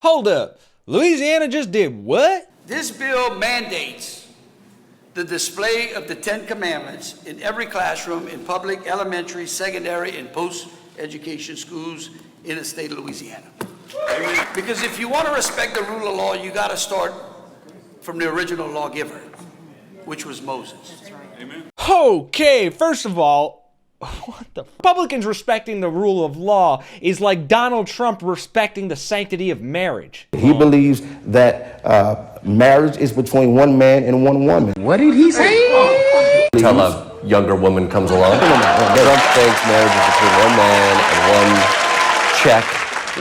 Hold up, Louisiana just did what? This bill mandates the display of the 10 Commandments in every classroom in public, elementary, secondary, and post-education schools in the state of Louisiana. Because if you want to respect the rule of law, you got to start from the original lawgiver, which was Moses. Amen. Okay, first of all, what the Republicans respecting the rule of law is like Donald Trump respecting the sanctity of marriage. He believes that marriage is between one man and one woman. What did he say? Until a younger woman comes along. Trump thinks marriage is between one man and one Czech,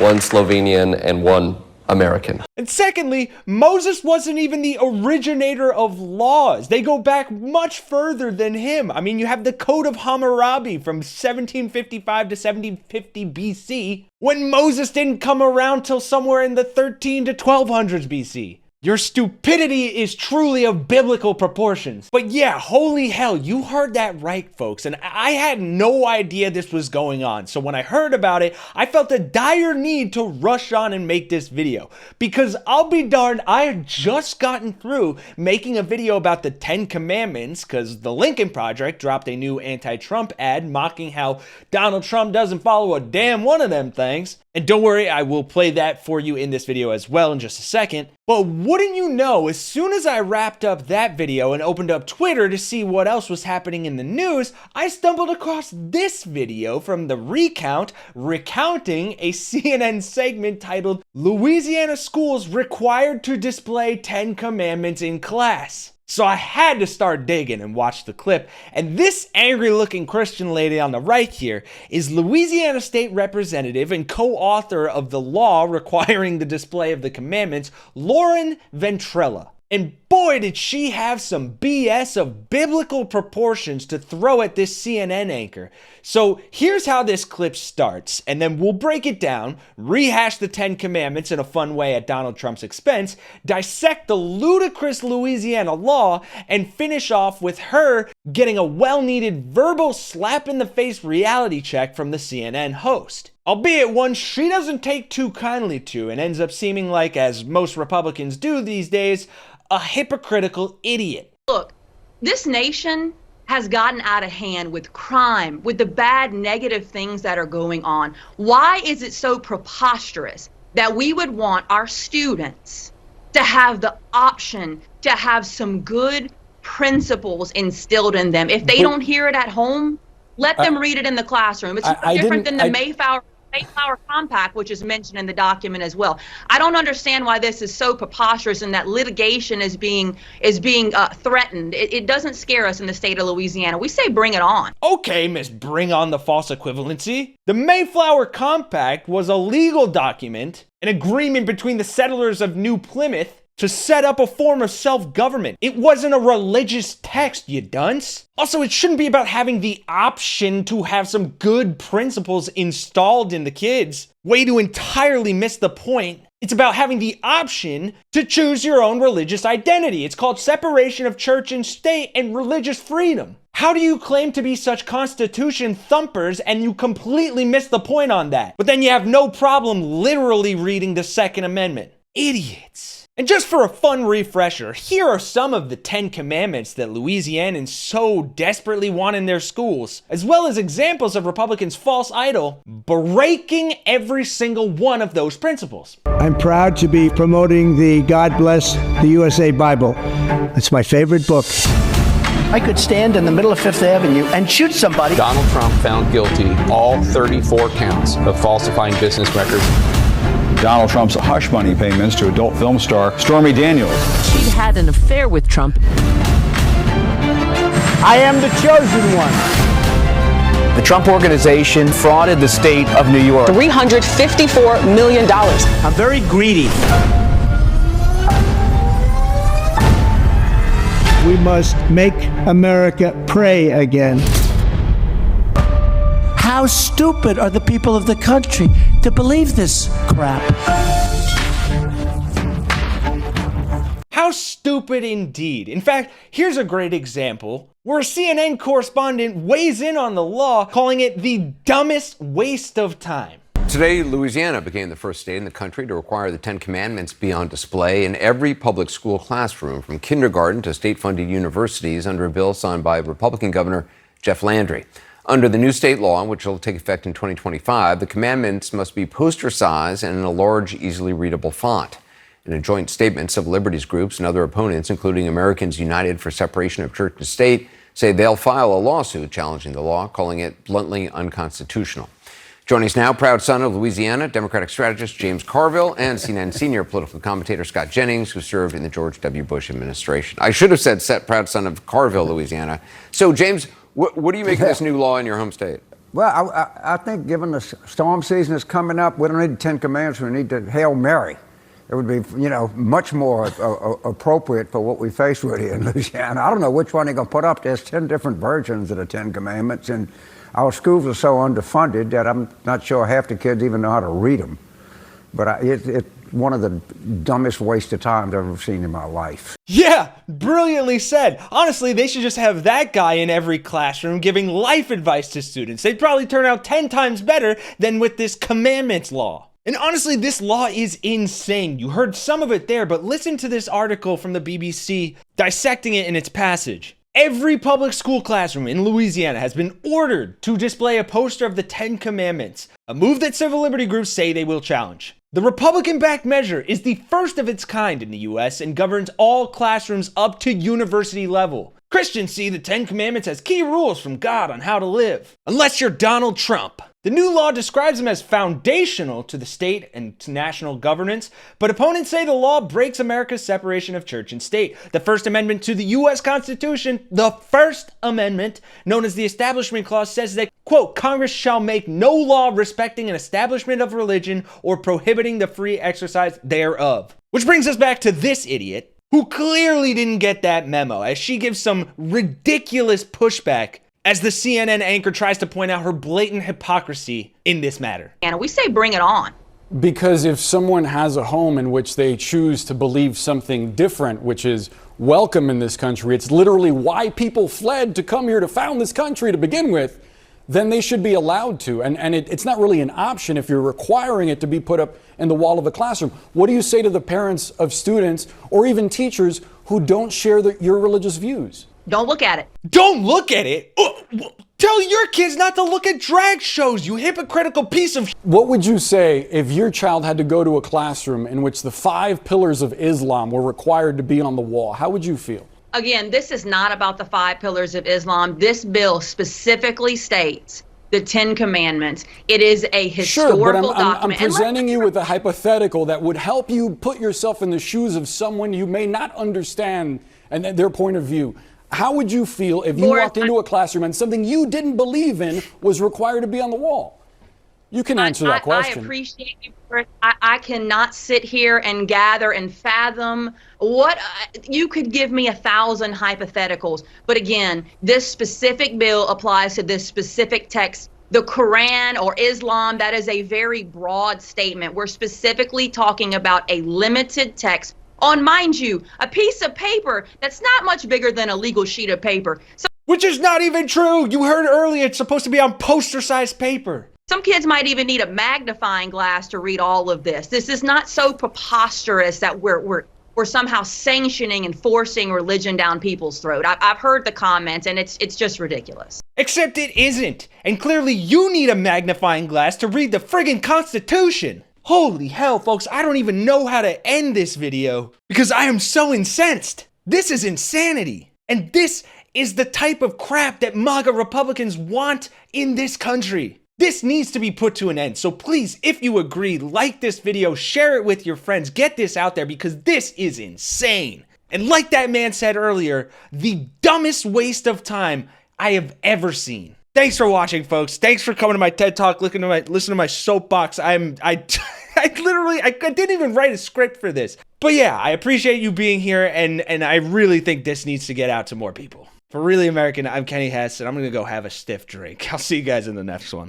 one Slovenian, and one American. And secondly, Moses wasn't even the originator of laws. They go back much further than him. I mean, you have the Code of Hammurabi from 1755 to 1750 BC, when Moses didn't come around till somewhere in the 13 to 1200s BC. Your stupidity is truly of biblical proportions. But yeah, holy hell, you heard that right, folks. And I had no idea this was going on. So when I heard about it, I felt a dire need to rush on and make this video. Because I'll be darned, I had just gotten through making a video about the 10 Commandments, because the Lincoln Project dropped a new anti-Trump ad mocking how Donald Trump doesn't follow a damn one of them things. And don't worry, I will play that for you in this video as well in just a second. But wouldn't you know, as soon as I wrapped up that video and opened up Twitter to see what else was happening in the news, I stumbled across this video from The Recount recounting a CNN segment titled "Louisiana Schools Required to Display 10 Commandments in Class." So I had to start digging and watch the clip, and this angry-looking Christian lady on the right here is Louisiana State Representative and co-author of the law requiring the display of the commandments, Lauren Ventrella. And boy, did she have some BS of biblical proportions to throw at this CNN anchor. So here's how this clip starts, and then we'll break it down, rehash the 10 Commandments in a fun way at Donald Trump's expense, dissect the ludicrous Louisiana law, and finish off with her getting a well-needed verbal slap-in-the-face reality check from the CNN host. Albeit one she doesn't take too kindly to and ends up seeming like, as most Republicans do these days, a hypocritical idiot. Look, this nation has gotten out of hand with crime, with the bad negative things that are going on. Why is it so preposterous that we would want our students to have the option to have some good principles instilled in them? If they don't hear it at home, let them read it in the classroom. It's different than the Mayflower Compact, which is mentioned in the document as well. I don't understand why this is so preposterous and that litigation is being threatened. It doesn't scare us in the state of Louisiana. We say bring it on. Okay, Miss Bring On the False Equivalency. The Mayflower Compact was a legal document, an agreement between the settlers of New Plymouth to set up a form of self-government. It wasn't a religious text, you dunce. Also, it shouldn't be about having the option to have some good principles installed in the kids. Way to entirely miss the point. It's about having the option to choose your own religious identity. It's called separation of church and state and religious freedom. How do you claim to be such Constitution thumpers and you completely miss the point on that? But then you have no problem literally reading the Second Amendment. Idiots. And just for a fun refresher, here are some of the 10 Commandments that Louisianans so desperately want in their schools, as well as examples of Republicans' false idol breaking every single one of those principles. I'm proud to be promoting the God Bless the USA Bible. It's my favorite book. I could stand in the middle of Fifth Avenue and shoot somebody. Donald Trump found guilty all 34 counts of falsifying business records. Donald Trump's hush money payments to adult film star Stormy Daniels. She had an affair with Trump. I am the chosen one. The Trump Organization frauded the state of New York. $354 million. I'm very greedy. We must make America pray again. How stupid are the people of the country to believe this crap? How stupid indeed. In fact, here's a great example where a CNN correspondent weighs in on the law, calling it the dumbest waste of time. Today, Louisiana became the first state in the country to require the Ten Commandments be on display in every public school classroom, from kindergarten to state-funded universities, under a bill signed by Republican Governor Jeff Landry. Under the new state law, which will take effect in 2025, the commandments must be poster size and in a large, easily readable font. In a joint statement, civil liberties groups and other opponents, including Americans United for Separation of Church and State, say they'll file a lawsuit challenging the law, calling it bluntly unconstitutional. Joining us now, proud son of Louisiana, Democratic strategist James Carville, and CNN senior political commentator Scott Jennings, who served in the George W. Bush administration. I should have said proud son of Carville, Louisiana. So, James, what do you make of this new law in your home state? Well, I think given the storm season is coming up, we don't need the Ten Commandments, we need the Hail Mary. It would be, much more appropriate for what we face with here in Louisiana. I don't know which one they're going to put up. There's 10 different versions of the Ten Commandments, and our schools are so underfunded that I'm not sure half the kids even know how to read them. But it's one of the dumbest waste of time I've ever seen in my life. Yeah, brilliantly said. Honestly, they should just have that guy in every classroom giving life advice to students. They'd probably turn out 10 times better than with this commandments law. And honestly, this law is insane. You heard some of it there, but listen to this article from the BBC dissecting it in its passage. Every public school classroom in Louisiana has been ordered to display a poster of the Ten Commandments, a move that civil liberty groups say they will challenge. The Republican-backed measure is the first of its kind in the U.S. and governs all classrooms up to university level. Christians see the Ten Commandments as key rules from God on how to live, unless you're Donald Trump. The new law describes them as foundational to the state and to national governance, but opponents say the law breaks America's separation of church and state. The First Amendment to the U.S. Constitution, the First Amendment, known as the Establishment Clause, says that, quote, Congress shall make no law respecting an establishment of religion or prohibiting the free exercise thereof. Which brings us back to this idiot, who clearly didn't get that memo, as she gives some ridiculous pushback as the CNN anchor tries to point out her blatant hypocrisy in this matter. And we say bring it on. Because if someone has a home in which they choose to believe something different, which is welcome in this country, it's literally why people fled to come here to found this country to begin with, then they should be allowed to. And it's not really an option if you're requiring it to be put up in the wall of a classroom. What do you say to the parents of students or even teachers who don't share your religious views? Don't look at it. Don't look at it? Tell your kids not to look at drag shows, you hypocritical piece of... What would you say if your child had to go to a classroom in which the 5 pillars of Islam were required to be on the wall? How would you feel? Again, this is not about the 5 pillars of Islam. This bill specifically states the 10 Commandments. It is a historical document. I'm presenting you with a hypothetical that would help you put yourself in the shoes of someone you may not understand and their point of view. How would you feel if you walked into a classroom and something you didn't believe in was required to be on the wall? You can answer that question. I appreciate you. I cannot sit here and gather and fathom what you could give me 1,000 hypotheticals. But again, this specific bill applies to this specific text. The Quran or Islam, that is a very broad statement. We're specifically talking about a limited text on, mind you, a piece of paper that's not much bigger than a legal sheet of paper. Which is not even true. You heard earlier it's supposed to be on poster-sized paper. Some kids might even need a magnifying glass to read all of this. This is not so preposterous that we're somehow sanctioning and forcing religion down people's throat. I've heard the comments, and it's just ridiculous. Except it isn't. And clearly you need a magnifying glass to read the friggin' Constitution. Holy hell, folks, I don't even know how to end this video because I am so incensed. This is insanity. And this is the type of crap that MAGA Republicans want in this country. This needs to be put to an end. So please, if you agree, like this video, share it with your friends, get this out there because this is insane. And like that man said earlier, the dumbest waste of time I have ever seen. Thanks for watching, folks. Thanks for coming to my TED Talk, listen to my soapbox. I didn't even write a script for this. But yeah, I appreciate you being here, and I really think this needs to get out to more people. For Really American, I'm Kenny Hesse, and I'm going to go have a stiff drink. I'll see you guys in the next one.